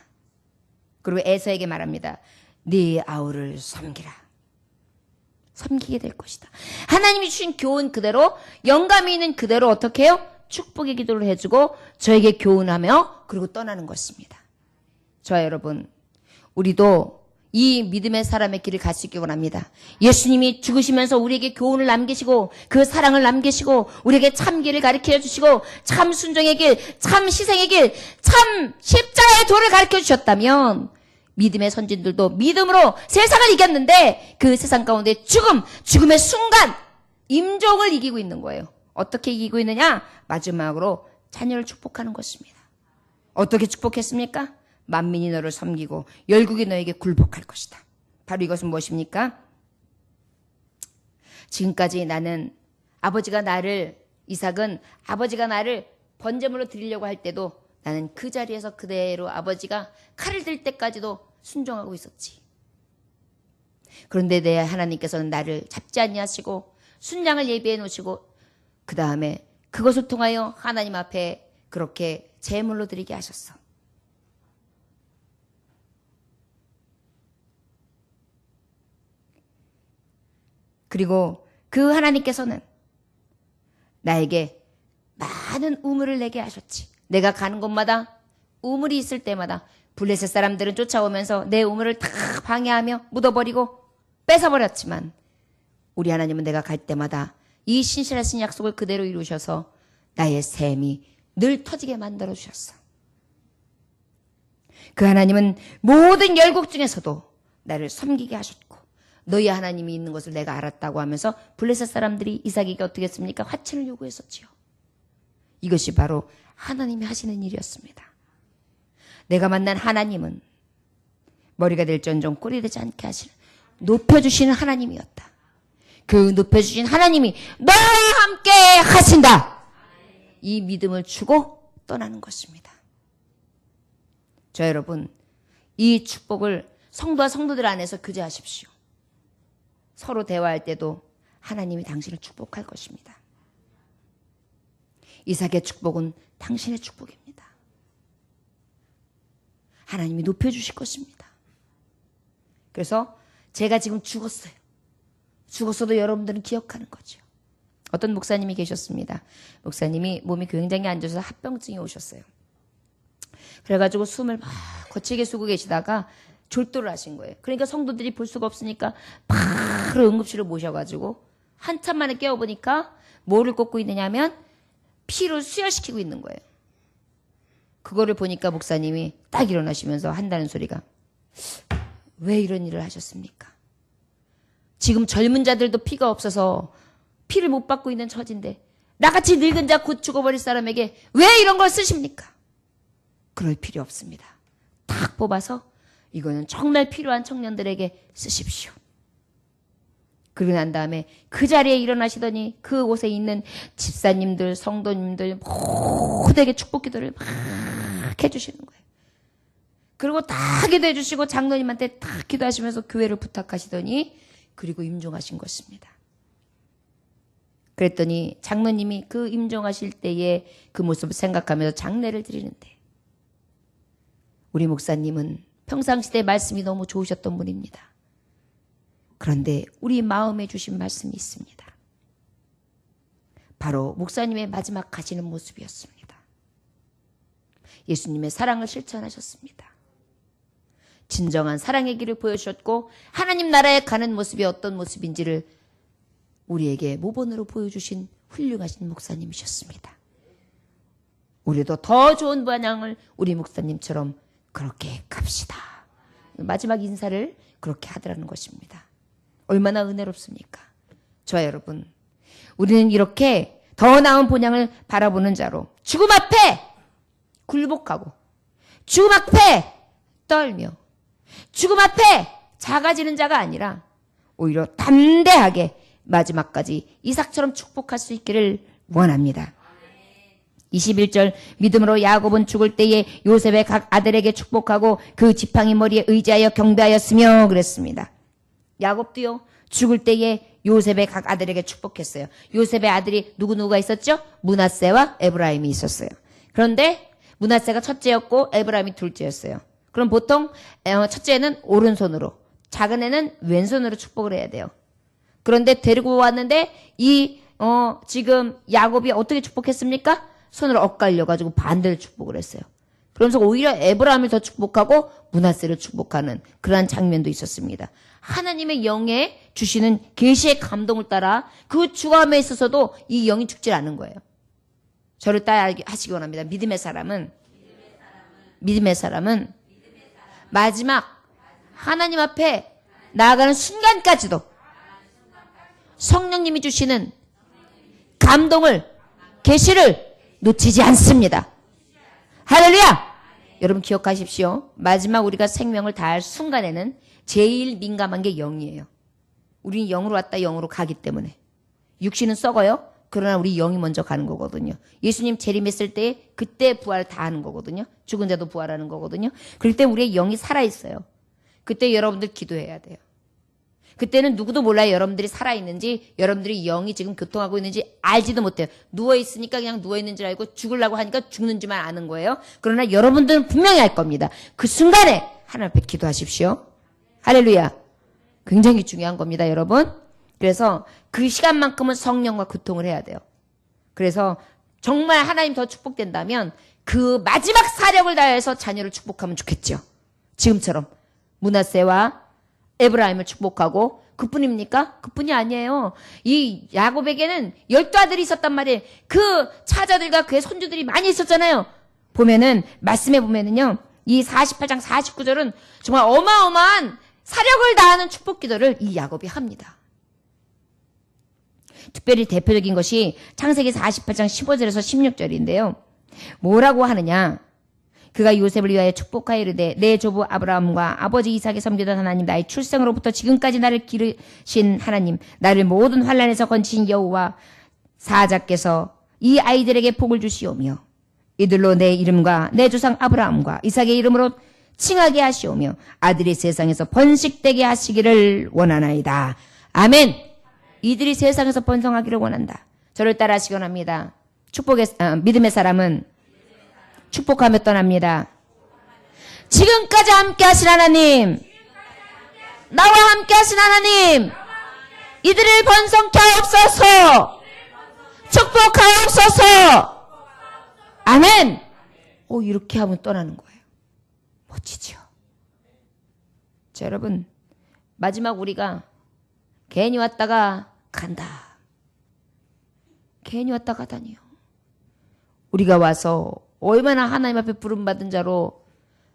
그리고 에서에게 말합니다. 네 아우를 섬기라. 섬기게 될 것이다. 하나님이 주신 교훈 그대로, 영감이 있는 그대로 어떻게 해요? 축복의 기도를 해주고 저에게 교훈하며 그리고 떠나는 것입니다. 저와 여러분, 우리도 이 믿음의 사람의 길을 갈 수 있기 원합니다. 예수님이 죽으시면서 우리에게 교훈을 남기시고 그 사랑을 남기시고 우리에게 참 길을 가르쳐 주시고 참 순종의 길, 참 희생의 길, 참 십자가의 도를 가르쳐 주셨다면 믿음의 선진들도 믿음으로 세상을 이겼는데 그 세상 가운데 죽음의 순간 임종을 이기고 있는 거예요. 어떻게 이기고 있느냐? 마지막으로 자녀를 축복하는 것입니다. 어떻게 축복했습니까? 만민이 너를 섬기고 열국이 너에게 굴복할 것이다. 바로 이것은 무엇입니까? 지금까지 나는 이삭은 아버지가 나를 번제물로 드리려고 할 때도 나는 그 자리에서 그대로 아버지가 칼을 들 때까지도 순종하고 있었지. 그런데 내 하나님께서는 나를 잡지 아니하시고 순양을 예비해 놓으시고 그 다음에 그것을 통하여 하나님 앞에 그렇게 제물로 드리게 하셨어. 그리고 그 하나님께서는 나에게 많은 우물을 내게 하셨지. 내가 가는 곳마다 우물이 있을 때마다 블레셋 사람들은 쫓아오면서 내 우물을 다 방해하며 묻어버리고 뺏어버렸지만 우리 하나님은 내가 갈 때마다 이 신실하신 약속을 그대로 이루셔서 나의 샘이 늘 터지게 만들어 주셨어. 그 하나님은 모든 열국 중에서도 나를 섬기게 하셨고 너희 하나님이 있는 것을 내가 알았다고 하면서 블레셋 사람들이 이삭에게 어떻게 했습니까? 화친을 요구했었지요. 이것이 바로 하나님이 하시는 일이었습니다. 내가 만난 하나님은 머리가 될지언정 꼴이 되지 않게 하시는 높여주시는 하나님이었다. 그 높여주신 하나님이 너와 함께 하신다. 이 믿음을 주고 떠나는 것입니다. 저 여러분, 이 축복을 성도와 성도들 안에서 교제하십시오. 서로 대화할 때도 하나님이 당신을 축복할 것입니다. 이삭의 축복은 당신의 축복입니다. 하나님이 높여주실 것입니다. 그래서 제가 지금 죽었어요. 죽었어도 여러분들은 기억하는 거죠. 어떤 목사님이 계셨습니다. 목사님이 몸이 굉장히 안 좋아서 합병증이 오셨어요. 그래가지고 숨을 막 거칠게 쉬고 계시다가 졸도를 하신 거예요. 그러니까 성도들이 볼 수가 없으니까 바로 응급실을 모셔가지고 한참 만에 깨워보니까 뭐를 꽂고 있느냐면 피를 수혈시키고 있는 거예요. 그거를 보니까 목사님이 딱 일어나시면서 한다는 소리가 왜 이런 일을 하셨습니까? 지금 젊은 자들도 피가 없어서 피를 못 받고 있는 처지인데 나같이 늙은 자 곧 죽어버릴 사람에게 왜 이런 걸 쓰십니까? 그럴 필요 없습니다. 딱 뽑아서 이거는 정말 필요한 청년들에게 쓰십시오. 그러고 난 다음에 그 자리에 일어나시더니 그 곳에 있는 집사님들, 성도님들 모두에게 축복 기도를 막 해주시는 거예요. 그리고 다 기도해 주시고 장로님한테 다 기도하시면서 교회를 부탁하시더니 그리고 임종하신 것입니다. 그랬더니 장로님이 그 임종하실 때의 그 모습을 생각하면서 장례를 드리는데 우리 목사님은 평상시대 말씀이 너무 좋으셨던 분입니다. 그런데 우리 마음에 주신 말씀이 있습니다. 바로 목사님의 마지막 가시는 모습이었습니다. 예수님의 사랑을 실천하셨습니다. 진정한 사랑의 길을 보여주셨고 하나님 나라에 가는 모습이 어떤 모습인지를 우리에게 모본으로 보여주신 훌륭하신 목사님이셨습니다. 우리도 더 좋은 반향을 우리 목사님처럼 그렇게 갑시다. 마지막 인사를 그렇게 하더라는 것입니다. 얼마나 은혜롭습니까? 저와 여러분, 우리는 이렇게 더 나은 본향을 바라보는 자로 죽음 앞에 굴복하고 죽음 앞에 떨며 죽음 앞에 작아지는 자가 아니라 오히려 담대하게 마지막까지 이삭처럼 축복할 수 있기를 원합니다. 21절 믿음으로 야곱은 죽을 때에 요셉의 각 아들에게 축복하고 그 지팡이 머리에 의지하여 경배하였으며 그랬습니다. 야곱도요 죽을 때에 요셉의 각 아들에게 축복했어요. 요셉의 아들이 누구누구가 있었죠? 므낫세와 에브라임이 있었어요. 그런데 므낫세가 첫째였고 에브라임이 둘째였어요. 그럼 보통 첫째는 오른손으로 작은 애는 왼손으로 축복을 해야 돼요. 그런데 데리고 왔는데 지금 야곱이 어떻게 축복했습니까? 손으로 엇갈려가지고 반대로 축복을 했어요. 그러면서 오히려 에브라임을 더 축복하고 므낫세를 축복하는 그러한 장면도 있었습니다. 하나님의 영에 주시는 계시의 감동을 따라 그 죽음에 있어서도 이 영이 죽질 않은 거예요. 저를 따라 하시기 원합니다. 믿음의 사람은 마지막 하나님 앞에 나아가는 순간까지도 성령님이 주시는 감동을, 계시를 놓치지 않습니다. 할렐루야! 여러분 기억하십시오. 마지막 우리가 생명을 다할 순간에는 제일 민감한 게 영이에요. 우리는 영으로 왔다 영으로 가기 때문에. 육신은 썩어요. 그러나 우리 영이 먼저 가는 거거든요. 예수님 재림했을 때 그때 부활을 다 하는 거거든요. 죽은 자도 부활하는 거거든요. 그럴 때 우리의 영이 살아있어요. 그때 여러분들 기도해야 돼요. 그때는 누구도 몰라요. 여러분들이 살아있는지, 여러분들이 영이 지금 교통하고 있는지 알지도 못해요. 누워있으니까 그냥 누워있는 줄 알고 죽으려고 하니까 죽는지만 아는 거예요. 그러나 여러분들은 분명히 알 겁니다. 그 순간에 하나님 앞에 기도하십시오. 할렐루야. 굉장히 중요한 겁니다, 여러분. 그래서 그 시간만큼은 성령과 교통을 해야 돼요. 그래서 정말 하나님 더 축복된다면 그 마지막 사력을 다해서 자녀를 축복하면 좋겠죠. 지금처럼 므낫세와 에브라임을 축복하고 그뿐입니까? 그뿐이 아니에요. 이 야곱에게는 12아들이 있었단 말이에요. 그 차자들과 그의 손주들이 많이 있었잖아요. 보면은 말씀해 보면은요. 이 48장 49절은 정말 어마어마한 사력을 다하는 축복 기도를 이 야곱이 합니다. 특별히 대표적인 것이 창세기 48장 15절에서 16절인데요. 뭐라고 하느냐? 그가 요셉을 위하여 축복하여 이르되 내 조부 아브라함과 아버지 이삭이 섬기던 하나님, 나의 출생으로부터 지금까지 나를 기르신 하나님, 나를 모든 환난에서 건지신 여호와 사자께서 이 아이들에게 복을 주시오며 이들로 내 이름과 내 조상 아브라함과 이삭의 이름으로 칭하게 하시오며 아들이 세상에서 번식되게 하시기를 원하나이다. 아멘. 이들이 세상에서 번성하기를 원한다. 저를 따라 하시기 합니다. 믿음의 사람은 축복하며 떠납니다. 지금까지 함께 하신 하나님, 나와 함께 하신 하나님, 이들을 번성케 하옵소서, 축복하옵소서. 아멘. 이렇게 하면 떠나는 거예요. 멋지죠. 자, 여러분, 마지막 우리가 괜히 왔다가 간다. 괜히 왔다 가다니요. 우리가 와서 얼마나 하나님 앞에 부름받은 자로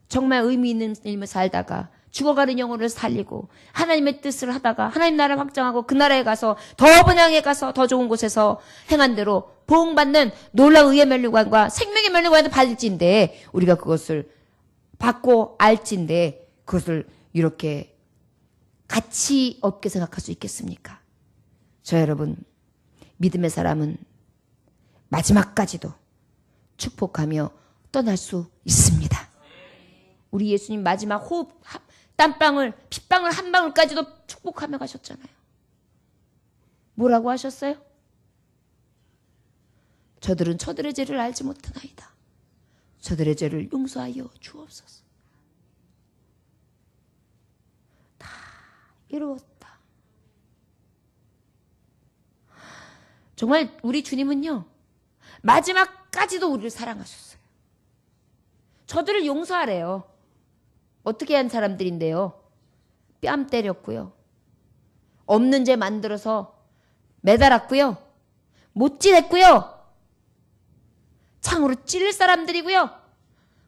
정말 의미 있는 삶을 살다가 죽어가는 영혼을 살리고 하나님의 뜻을 하다가 하나님 나라를 확장하고 그 나라에 가서 더 번영에 가서 더 좋은 곳에서 행한 대로 보응받는 놀라운 의의 면류관과 생명의 면류관을 받을진데 우리가 그것을 받고 알진데 그것을 이렇게 가치 없게 생각할 수 있겠습니까? 저 여러분, 믿음의 사람은 마지막까지도 축복하며 떠날 수 있습니다. 우리 예수님 마지막 호흡, 땀방울, 핏방울 한 방울까지도 축복하며 가셨잖아요. 뭐라고 하셨어요? 저들은 저들의 죄를 알지 못하나이다. 저들의 죄를 용서하여 주옵소서. 다 이루었다. 정말 우리 주님은요, 마지막까지도 우리를 사랑하셨어요. 저들을 용서하래요. 어떻게 한 사람들인데요? 뺨 때렸고요. 없는 죄 만들어서 매달았고요. 못질했고요. 창으로 찔릴 사람들이고요.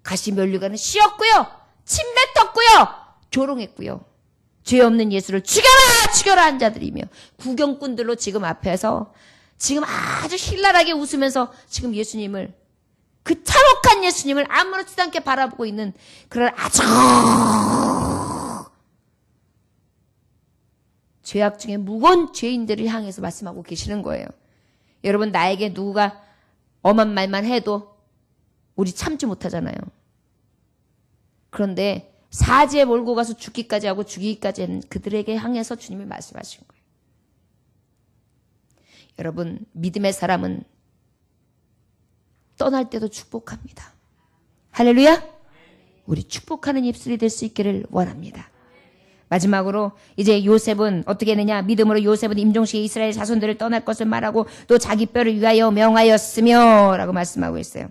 가시면류관을 씌웠고요. 침 뱉었고요. 조롱했고요. 죄 없는 예수를 죽여라! 죽여라! 한 자들이며 구경꾼들로 지금 앞에서 지금 아주 신랄하게 웃으면서 지금 예수님을, 그 참혹한 예수님을 아무렇지도 않게 바라보고 있는 그런 아주 죄악 중에 무거운 죄인들을 향해서 말씀하고 계시는 거예요. 여러분, 나에게 누가 엄한 말만 해도 우리 참지 못하잖아요. 그런데 사지에 몰고 가서 죽기까지 하고 죽이기까지 하는 그들에게 향해서 주님이 말씀하신 거예요. 여러분, 믿음의 사람은 떠날 때도 축복합니다. 할렐루야! 우리 축복하는 입술이 될 수 있기를 원합니다. 마지막으로 이제 요셉은 어떻게 했느냐? 믿음으로 요셉은 임종시에 이스라엘 자손들을 떠날 것을 말하고 또 자기 뼈를 위하여 명하였으며 라고 말씀하고 있어요.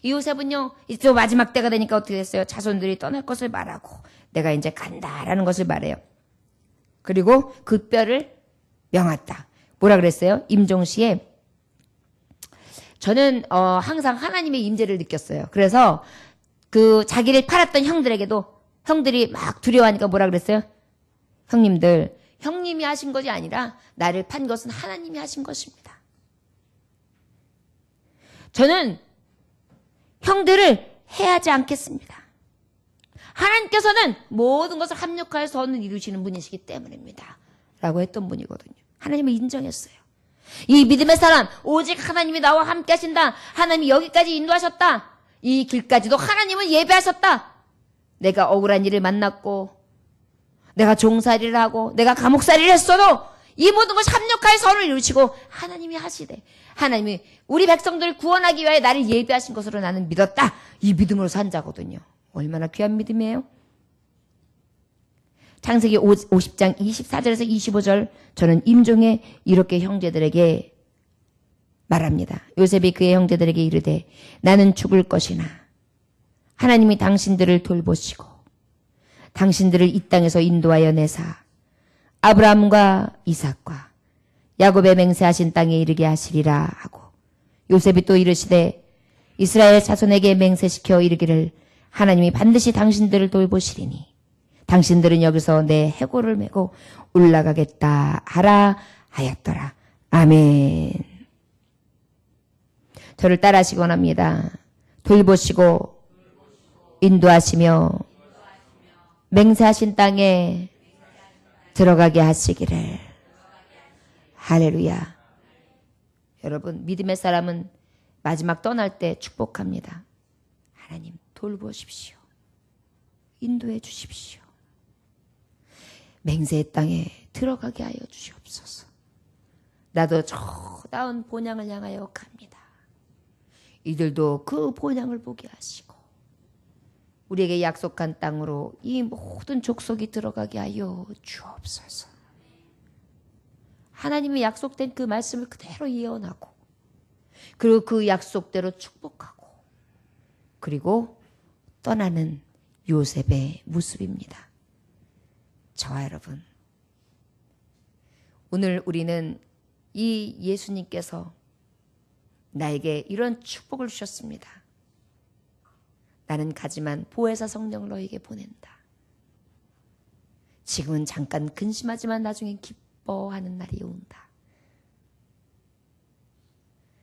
이 요셉은요, 이제 마지막 때가 되니까 어떻게 됐어요? 자손들이 떠날 것을 말하고 내가 이제 간다라는 것을 말해요. 그리고 그 뼈를 명했다. 뭐라 그랬어요? 임종시에 저는 항상 하나님의 임재를 느꼈어요. 그래서 그 자기를 팔았던 형들에게도 형들이 막 두려워하니까 뭐라 그랬어요? 형님들, 형님이 하신 것이 아니라 나를 판 것은 하나님이 하신 것입니다. 저는 형들을 해하지 않겠습니다. 하나님께서는 모든 것을 합력하여 선을 이루시는 분이시기 때문입니다. 라고 했던 분이거든요. 하나님을 인정했어요. 이 믿음의 사람, 오직 하나님이 나와 함께 하신다. 하나님이 여기까지 인도하셨다. 이 길까지도 하나님은 예배하셨다. 내가 억울한 일을 만났고 내가 종살이를 하고 내가 감옥살이를 했어도 이 모든 것이 합력하여 선을 이루시고 하나님이 하시되 하나님이 우리 백성들을 구원하기 위하여 나를 예비하신 것으로 나는 믿었다. 이 믿음으로 산 자거든요. 얼마나 귀한 믿음이에요. 창세기 50장 24절에서 25절 저는 임종에 이렇게 형제들에게 말합니다. 요셉이 그의 형제들에게 이르되 나는 죽을 것이나 하나님이 당신들을 돌보시고 당신들을 이 땅에서 인도하여 내사 아브라함과 이삭과 야곱의 맹세하신 땅에 이르게 하시리라 하고, 요셉이 또 이르시되 이스라엘 자손에게 맹세시켜 이르기를 하나님이 반드시 당신들을 돌보시리니 당신들은 여기서 내 해골을 메고 올라가겠다 하라 하였더라. 아멘. 저를 따라하시기 원합니다. 돌보시고 인도하시며 맹세하신 땅에 들어가게 하시기를. 할렐루야. 여러분, 믿음의 사람은 마지막 떠날 때 축복합니다. 하나님 돌보십시오. 인도해 주십시오. 맹세의 땅에 들어가게 하여 주시옵소서. 나도 저 나은 본향을 향하여 갑니다. 이들도 그 본향을 보게 하시고 우리에게 약속한 땅으로 이 모든 족속이 들어가게 하여 주옵소서. 하나님이 약속된 그 말씀을 그대로 예언하고 그리고 그 약속대로 축복하고 그리고 떠나는 요셉의 모습입니다. 저와 여러분, 오늘 우리는 이 예수님께서 나에게 이런 축복을 주셨습니다. 나는 가지만 보혜사 성령을 너에게 보낸다. 지금은 잠깐 근심하지만 나중엔 기뻐하는 날이 온다.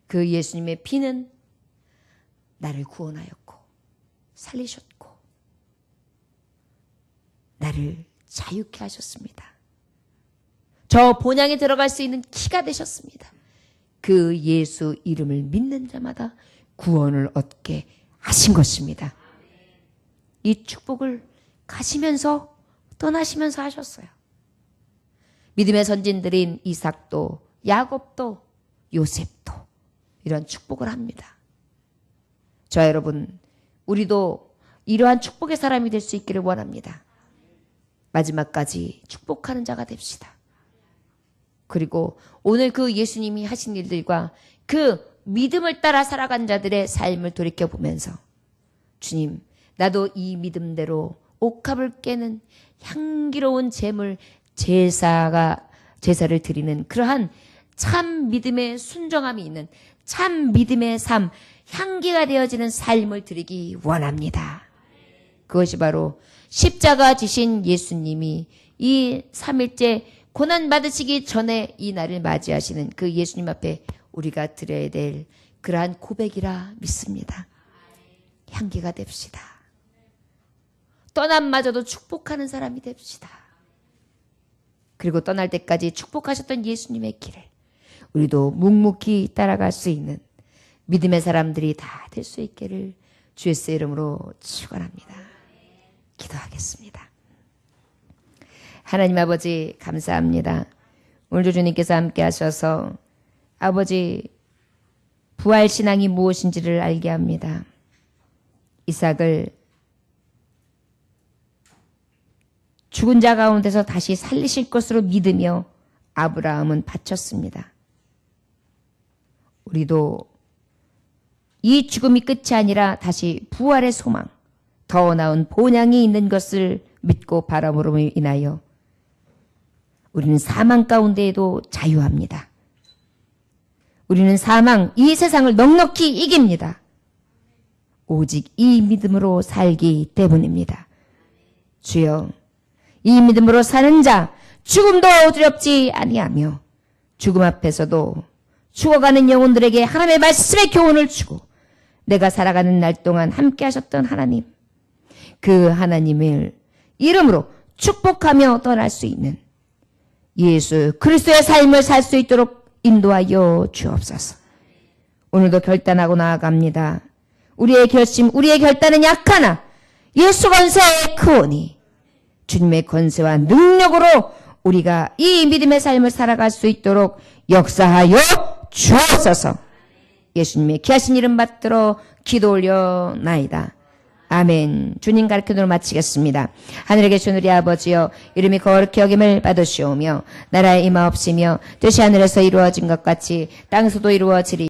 그 예수님의 피는 나를 구원하였고 살리셨고 나를 자유케 하셨습니다. 저 본향에 들어갈 수 있는 키가 되셨습니다. 그 예수 이름을 믿는 자마다 구원을 얻게 하신 것입니다. 이 축복을 가시면서 떠나시면서 하셨어요. 믿음의 선진들인 이삭도 야곱도 요셉도 이런 축복을 합니다. 저 여러분, 우리도 이러한 축복의 사람이 될 수 있기를 원합니다. 마지막까지 축복하는 자가 됩시다. 그리고 오늘 그 예수님이 하신 일들과 그 믿음을 따라 살아간 자들의 삶을 돌이켜보면서 주님, 나도 이 믿음대로 옥합을 깨는 향기로운 제물 제사를 드리는 그러한 참 믿음의 순정함이 있는 참 믿음의 삶, 향기가 되어지는 삶을 드리기 원합니다. 그것이 바로 십자가 지신 예수님이 이 3일째 고난받으시기 전에 이 날을 맞이하시는 그 예수님 앞에 우리가 드려야 될 그러한 고백이라 믿습니다. 향기가 됩시다. 떠남마저도 축복하는 사람이 됩시다. 그리고 떠날 때까지 축복하셨던 예수님의 길을 우리도 묵묵히 따라갈 수 있는 믿음의 사람들이 다 될 수 있기를 주 예수의 이름으로 축원합니다. 기도하겠습니다. 하나님 아버지 감사합니다. 오늘도 주님께서 함께 하셔서 아버지 부활신앙이 무엇인지를 알게 합니다. 이삭을 죽은 자 가운데서 다시 살리실 것으로 믿으며 아브라함은 바쳤습니다. 우리도 이 죽음이 끝이 아니라 다시 부활의 소망, 더 나은 본향이 있는 것을 믿고 바람으로 인하여 우리는 사망 가운데에도 자유합니다. 우리는 사망, 이 세상을 넉넉히 이깁니다. 오직 이 믿음으로 살기 때문입니다. 주여, 이 믿음으로 사는 자 죽음도 두렵지 아니하며 죽음 앞에서도 죽어가는 영혼들에게 하나님의 말씀의 교훈을 주고 내가 살아가는 날 동안 함께 하셨던 하나님, 그 하나님을 이름으로 축복하며 떠날 수 있는 예수 그리스도의 삶을 살 수 있도록 인도하여 주옵소서. 오늘도 결단하고 나아갑니다. 우리의 결심, 우리의 결단은 약하나 예수 권세의 크오니 주님의 권세와 능력으로 우리가 이 믿음의 삶을 살아갈 수 있도록 역사하여 주옵소서. 예수님의 귀하신 이름 받들어 기도 올려나이다. 아멘. 주님 가르침으로 마치겠습니다. 하늘에 계신 우리 아버지여, 이름이 거룩히 여김을 받으시오며 나라의 임하옵시며 뜻이 하늘에서 이루어진 것 같이 땅에서도 이루어지리.